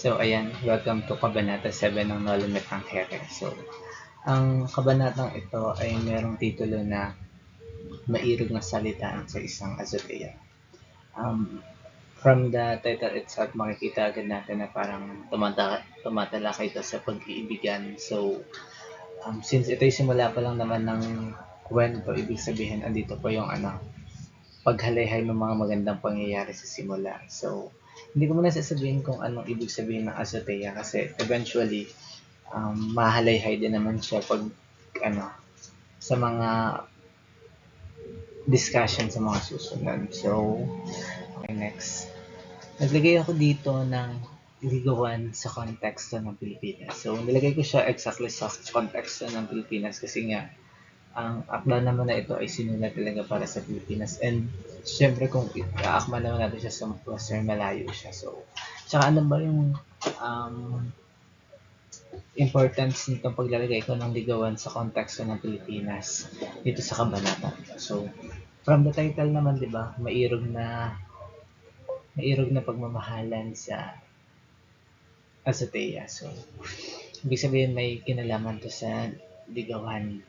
So, ayan, welcome to Kabanata 7 ng Nolan Metangere. So, ang kabanatang ito ay merong titulo na Mairog na Salitaan sa Isang Azotea. Um, from the title itself, makikita agad natin na parang tumatalakay ito sa pag-iibigan. So, since ito'y simula pa lang naman ng kwento, ibig sabihin, andito po yung paghalayhay ng mga magandang pangyayari sa simula. So, hindi ko muna sasabihin kung anong ibig sabihin ng azotea kasi eventually, mahalayhay din naman siya pag ano, sa mga discussion sa mga susunod. So, okay, next. Naglagay ako dito ng ligawan sa konteksto ng Pilipinas. So, nilagay ko siya exactly sa konteksto ng Pilipinas kasi nga, ang akda naman na ito ay sinulat talaga para sa Pilipinas. And syempre kung aakma naman natin siya sa Western, malayo siya. So, tsaka ano ba yung um, importance nitong paglalagay ko ng ligawan sa konteksto ng Pilipinas dito sa kabanata. So, from the title naman, di ba, mairog na pagmamahalan sa azotea. So, ibig sabihin may kinalaman to sa ligawan.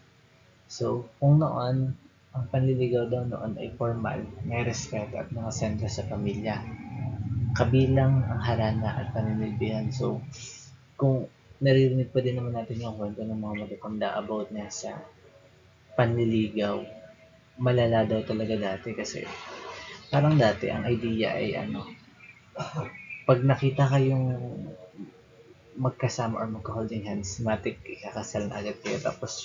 So, kung noon, ang panliligaw daw noon ay formal, may respeto at mga sentro sa pamilya. Kabilang ang harana at paninilbihan. So, kung naririnig pa din naman natin yung kwento ng mga matatanda about niya sa panliligaw, malala daw talaga dati kasi parang dati ang idea ay pag nakita kayong magkasama or magka-holding hands, matik ikakasal na agad kayo. Tapos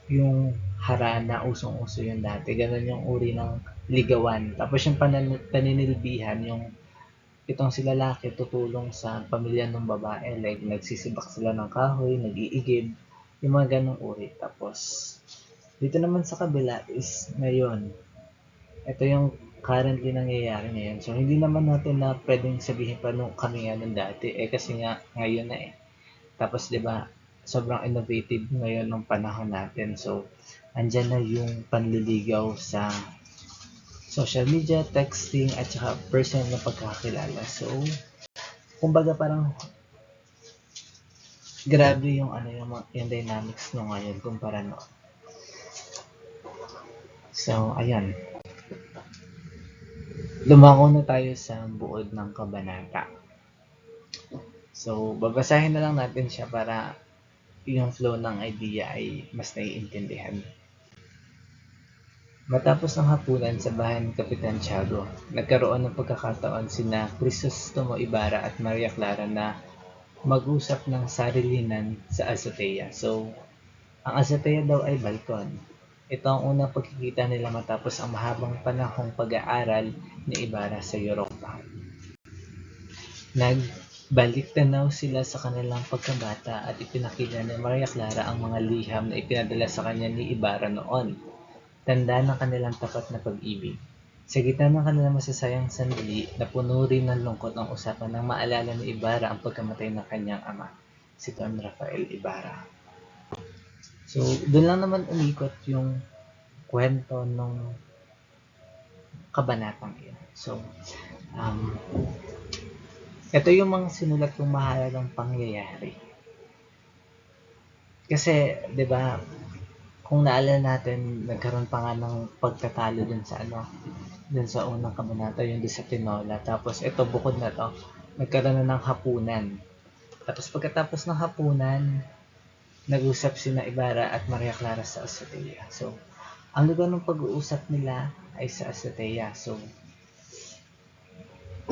yung harana, usong-uso yun dati. Ganun yung uri ng ligawan. Tapos yung paninilbihan, yung itong si lalaki tutulong sa pamilya ng babae. Like, nagsisibak sila ng kahoy, nag-iigib, yung mga ganong uri. Tapos, dito naman sa kabila is ngayon. Ito yung currently nangyayari ngayon. So, hindi naman natin na pwedeng sabihin pa nung kami nga nung dati. Kasi nga, ngayon na eh. Tapos, di ba, sobrang innovative ngayon ng panahon natin. So, andyan na yung panliligaw sa social media, texting, at saka personal na pagkakilala. So, kumbaga parang grabe yung dynamics no ngayon kumpara no. So, ayan. Lumako na tayo sa buod ng kabanata. So, babasahin na lang natin siya para yung flow ng idea ay mas naiintindihan. Matapos ang hapunan sa bahay ni Kapitan Tiago, nagkaroon ng pagkakataon sina Crisostomo Ibarra at Maria Clara na mag-usap ng sarilinan sa azotea. So, ang azotea daw ay balkon. Ito ang unang pagkikita nila matapos ang mahabang panahong pag-aaral ni Ibarra sa Europa. Nagbalik-tanaw sila sa kanilang pagkabata at ipinakita ni Maria Clara ang mga liham na ipinadala sa kanya ni Ibarra noon. Tanda ng kanilang tapat na pag-ibig. Sa gitna ng kanilang masasayang sandali, napuno rin ng lungkot ang usapan nang maalala ni Ibarra ang pagkamatay ng kanyang ama, si Don Rafael Ibarra. So, doon lang naman umikot yung kwento nung kabanatang yun. So, ito yung mga sinulat kong mahalagang pangyayari. Kasi, di ba, kung naalala natin, nagkaroon pa nga ng pagtatalo dun sa unang kabanata, yung doon sa Tinola. Tapos, ito, bukod na to, nagkaroon na ng hapunan. Tapos, pagkatapos ng hapunan, nag-usap sina Ibarra at Maria Clara sa azotea. So, ang lugar ng pag-uusap nila ay sa azotea. So,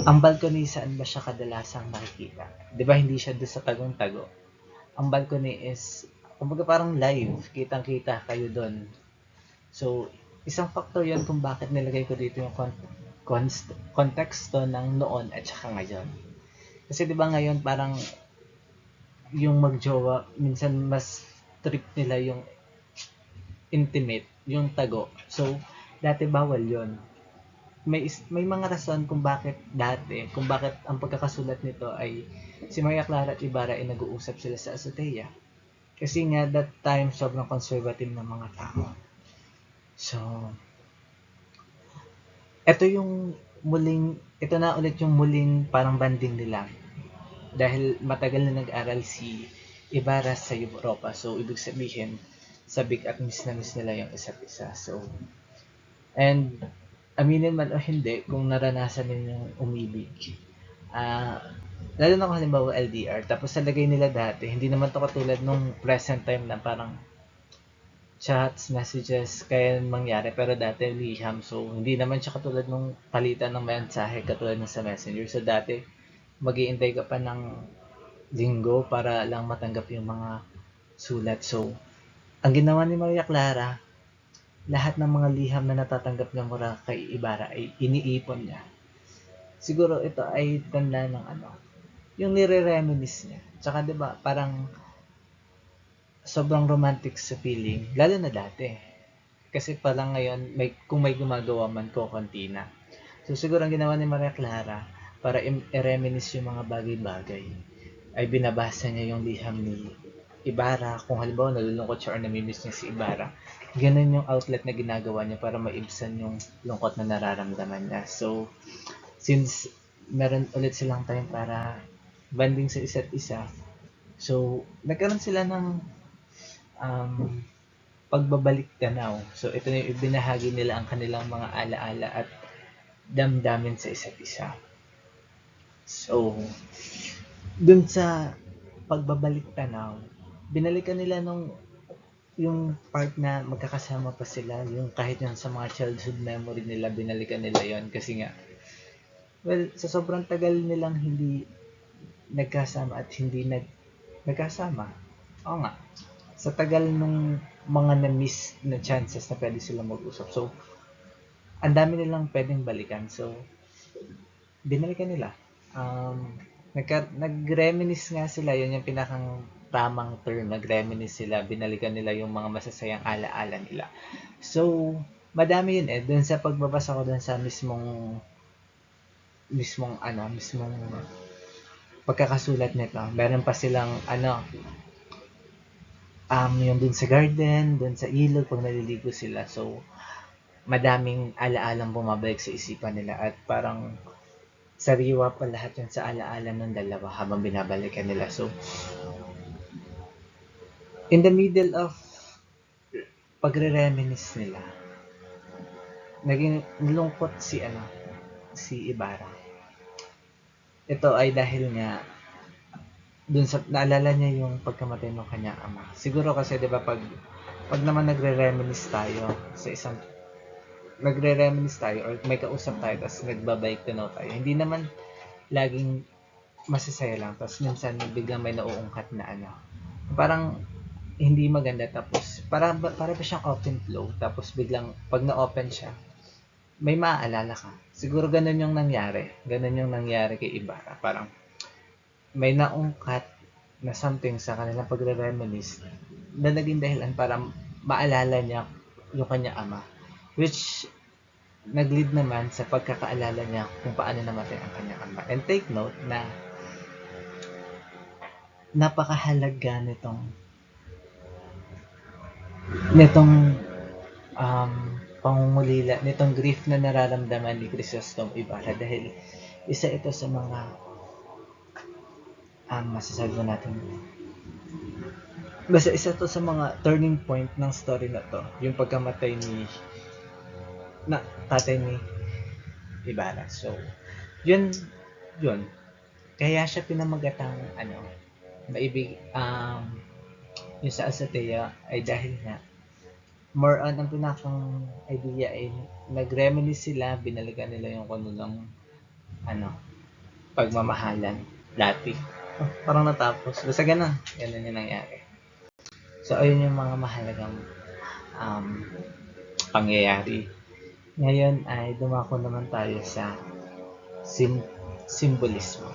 ang balcony, saan ba siya kadalasang nakikita? Di ba hindi siya doon sa tagong-tago? Ang balcony is, kumbaga parang live, kitang-kita kayo doon. So, isang factor yan kung bakit nilagay ko dito yung konteksto ng noon at saka ngayon. Kasi di ba ngayon parang yung magjowa, minsan mas trip nila yung intimate, yung tago. So, dati bawal yon. May mga rason kung bakit ang pagkakasulat nito ay si Maria Clara at Ibarra ay nag-uusap sila sa azotea. Kasi nga that time sobrang conservative ng mga tao. So, ito na ulit yung muling parang banding nila. dahil matagal na nag-aral si Ibarra sa Europa. So, ibig sabihin, sabik at miss na miss nila yung isa't isa. So, and aminin man o hindi, kung naranasan ninyong umibig, ah, lalo na kung halimbawa LDR, tapos sa lagay nila dati, hindi naman to katulad nung present time na parang chats, messages, kaya mangyari, pero dati liham. So, hindi naman siya katulad nung palitan ng mensahe katulad ng sa Messenger. So, dati, mag-iintay ka pa ng linggo para lang matanggap yung mga sulat. So, ang ginawa ni Maria Clara, lahat ng mga liham na natatanggap niya mula kay Ibarra ay iniipon niya. Siguro ito ay tanda ng ano, yung nire-reminisce niya. Tsaka 'di ba, parang sobrang romantic sa feeling, lalo na dati. Kasi parang ngayon, kung may gumagawa man ko, konti na. So siguro ang ginawa ni Maria Clara para i-reminisce yung mga bagay-bagay ay binabasa niya yung liham ni Ibarra. Kung halimbawa nalulungkot siya or namimiss niya si Ibarra, ganun yung outlet na ginagawa niya para maibsan yung lungkot na nararamdaman niya. So, since meron ulit silang time para banding sa isa't isa, so nagkaroon sila ng um, pagbabalik tanaw. So, ito na yung ibinahagi nila ang kanilang mga alaala at damdamin sa isa't isa. So, dun sa pagbabalik tanaw, binalikan nila nung yung part na magkakasama pa sila, yung kahit yung sa mga childhood memory nila, binalikan nila yon kasi nga, well, sa sobrang tagal nilang hindi nagkasama at hindi nagkasama, oo nga, sa tagal nung mga na-miss na chances na pwede silang mag-usap. So, ang dami nilang pwedeng balikan. So, binalikan nila. Nag-reminisce nga sila, yun yung pinakang tamang term, nag-reminisce sila, binalikan nila yung mga masasayang alaala nila. So, madami yun eh, dun sa pagbabasa ko dun sa mismong pagkakasulat nito. Meron pa silang yung dun sa garden, dun sa ilog, pag naliligo sila. So, madaming alaalang bumabalik sa isipan nila at parang sariwa pa lahat yun sa alaala ng dalawa habang binabalikan nila. So, in the middle of pagre-reminisce nila, naging lungkot si Ibarra. Ito ay dahil nga dun sa naalala niya yung pagkamatay ng kanyang ama. Siguro kasi 'di ba pag naman nagre-reminisce tayo sa isang nagre-reminisce tayo or may kausap tayo tapos nagbabalik tanaw tayo. Hindi naman laging masasaya lang tapos minsan biglang may nauungkat na parang hindi maganda tapos para pa siyang open flow tapos biglang pag na-open siya may maaalala ka. Siguro ganun yung nangyari. Ganun yung nangyari kay Ibarra. Parang may naungkat na something sa kanilang pagre-reminisce na naging dahilan para maalala niya yung kanyang ama. Which nag-lead naman sa pagkakaalala niya kung paano namatay ang kanyang ama. And take note na napakahalaga nitong pangungulila, nitong grief na nararamdaman ni Chrysostom Ibarra dahil isa ito sa mga masasabi natin basta isa to sa mga turning point ng story na to, yung pagkamatay na tatay ni Ibarra. So, yun, kaya siya pinamagatang maibig, yung sa Azotea ay dahil nga more on ang pinakang idea ay nag-reminisce sila, binalikan nila yung kanilang pagmamahalan dati. Parang natapos. Basta ganun yung nangyari. So, ayun yung mga mahalagang pangyayari. Ngayon ay dumako naman tayo sa simbolismo.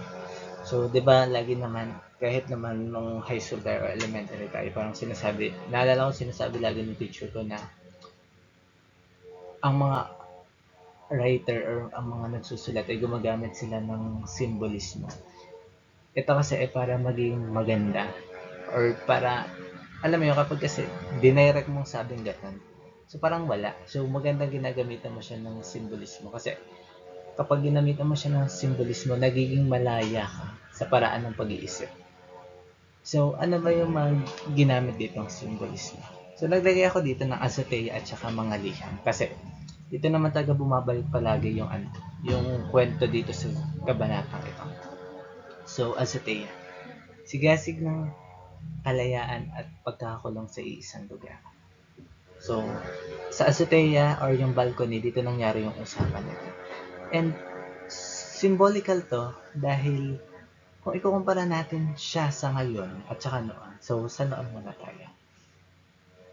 So, 'di ba lagi naman kahit naman nung high school tayo or elementary tayo, parang naalala ko sinasabi lagi ng teacher ko na ang mga writer or ang mga nagsusulat ay gumagamit sila ng simbolismo. Ito kasi ay para maging maganda or para, alam mo yun, kapag kasi dinirect mong sabing gano'n, so parang wala. So magandang ginagamitan mo siya ng simbolismo kasi kapag ginamitan mo siya ng simbolismo, nagiging malaya ka sa sa paraan ng pag-iisip. So, ano ba yung mga ginamit ditong symbolism? So, naglagay ako dito ng azotea at saka mga liham. Kasi, dito naman talaga bumabalik palagi yung yung kwento dito sa kabanatang ito. So, azotea. Sigasig ng kalayaan at pagkakakulong sa iisang lugar. So, sa azotea or yung balcony, dito nangyari yung usapan nito. And, symbolical to dahil kung ikukumpara natin siya sa ngayon at saka noon, so sa noon muna tayo.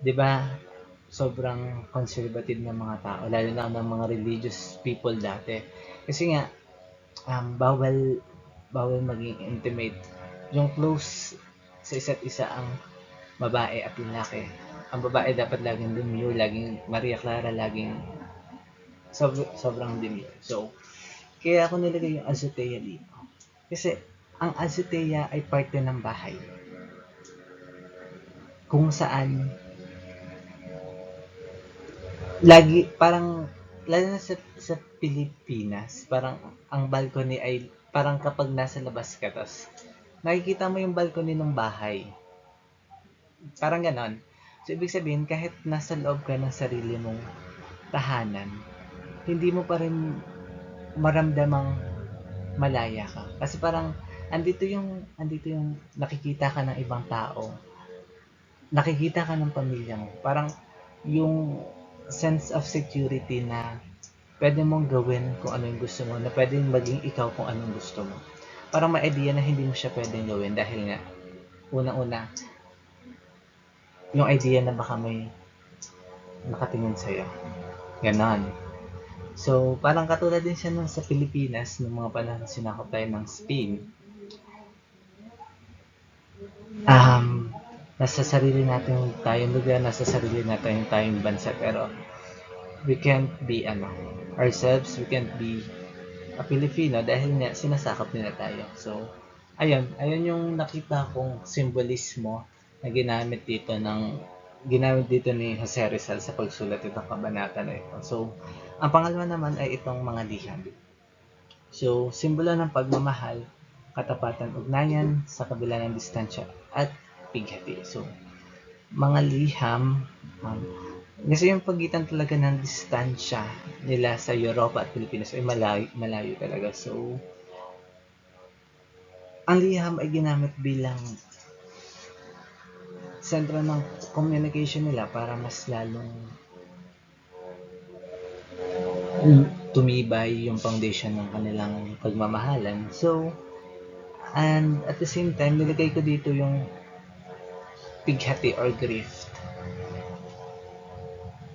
'Di ba? Sobrang conservative ng mga tao, lalo na ng mga religious people dati. Kasi nga bawal maging intimate. Yung close sa isa't isa ang babae at lalaki. Ang babae dapat laging demure, laging Maria Clara, laging sobrang demure. So, kaya ako nilagay yung azotea dito. Kasi ang azotea ay parte ng bahay kung saan lagi parang lalo na sa Pilipinas parang ang balcony ay parang kapag nasa labas ka tas nakikita mo yung balcony ng bahay, parang ganon. So ibig sabihin kahit nasa loob ka ng sarili mong tahanan, hindi mo pa rin maramdamang malaya ka kasi parang andito yung nakikita ka ng ibang tao, nakikita ka ng pamilya mo, parang yung sense of security na pwede mong gawin kung ano yung gusto mo, na pwedeng maging ikaw kung anong gusto mo. Parang may idea na hindi mo siya pwedeng gawin dahil nga, unang-una, yung idea na baka may nakatingin sa'yo. Ganon. So, parang katulad din siya nung sa Pilipinas, nung mga panahon sinakop tayo ng Spain. Nasa sarili natin tayong lugar, nasa sarili natin tayong bansa, pero we can't be ourselves, we can't be a Filipino dahil nga sinasakop nila tayo. So, ayun yung nakita kong simbolismo na ginamit dito ni Jose Rizal sa pagsulat itong kabanata na ito. So, ang pangalawa naman ay itong mga liham. So, simbolo ng pagmamahal, katapatan, ugnayan sa kabila ng distansya at pighati. So, mga liham, kasi yung pagitan talaga ng distansya nila sa Europa at Pilipinas ay malayo talaga. So, ang liham ay ginamit bilang sentro ng communication nila para mas lalong tumibay yung foundation ng kanilang pagmamahalan. So, and at the same time, nilagay ko dito yung pighati or grief.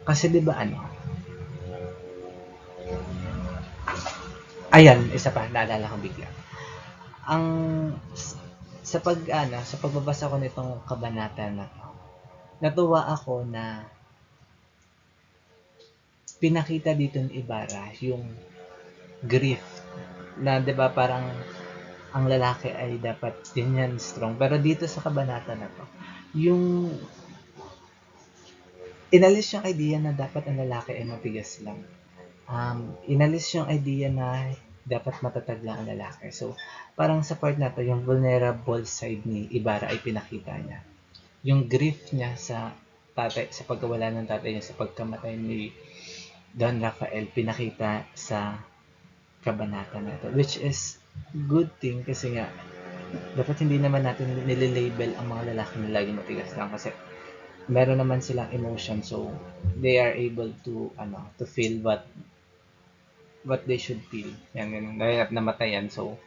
Kasi 'di ba ayan, isa pa naalala ko bigla. Ang sa pagbabasa ko nitong kabanata na to, natuwa ako na pinakita dito ni Ibarra yung grief na 'di ba parang ang lalaki ay dapat ganyan strong, pero dito sa kabanata na to, yung inalis yung idea na dapat ang lalaki ay matigas lang. Inalis yung idea na dapat matatag lang ang lalaki. So, parang sa part na to, yung vulnerable side ni Ibarra ay pinakita niya. Yung grief niya sa pagkawala ng tatay niya, sa pagkamatay ni Don Rafael, pinakita sa kabanata na to. Which is good thing kasi nga, dapat hindi naman natin nililabel ang mga lalaki na lagi matigas lang kasi meron naman silang emotion, so they are able to feel what they should feel. Yan ganun. Dahil namatayan, so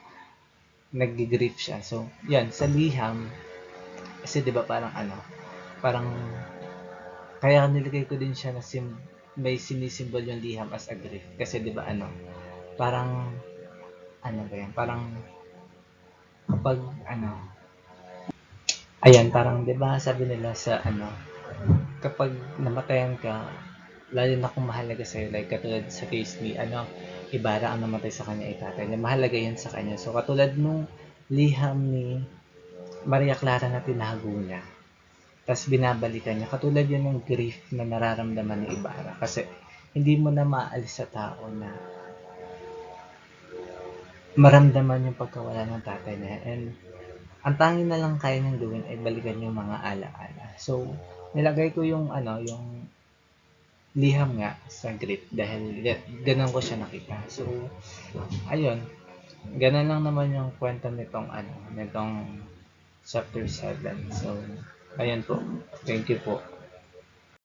nag-grief siya. So, yan sa liham kasi 'di ba parang kaya nilagay ko din siya na may sinisimbol yung liham as a grief kasi 'di ba parang ba yan? Parang kapag ayan, parang 'di ba sabi nila sa kapag namatayan ka, lalo na kung mahalaga sa'yo, like katulad sa case ni Ibarra, ang namatay sa kanya ay tatay niya, mahalaga yun sa kanya. So katulad nung liham ni Maria Clara na tinago niya, tapos binabalikan niya, katulad yun ng grief na nararamdaman ni Ibarra kasi hindi mo na maalis sa tao na maramdaman yung pagkawala ng tatay niya, and ang tanging na lang kaya niyang gawin ay balikan yung mga ala-ala. So, nilagay ko yung ano, yung liham nga sa grip dahil ganun ko siya nakita. So, ayun, ganun lang naman yung kwento nitong ano, nitong chapter 7. So, ayun po. Thank you po.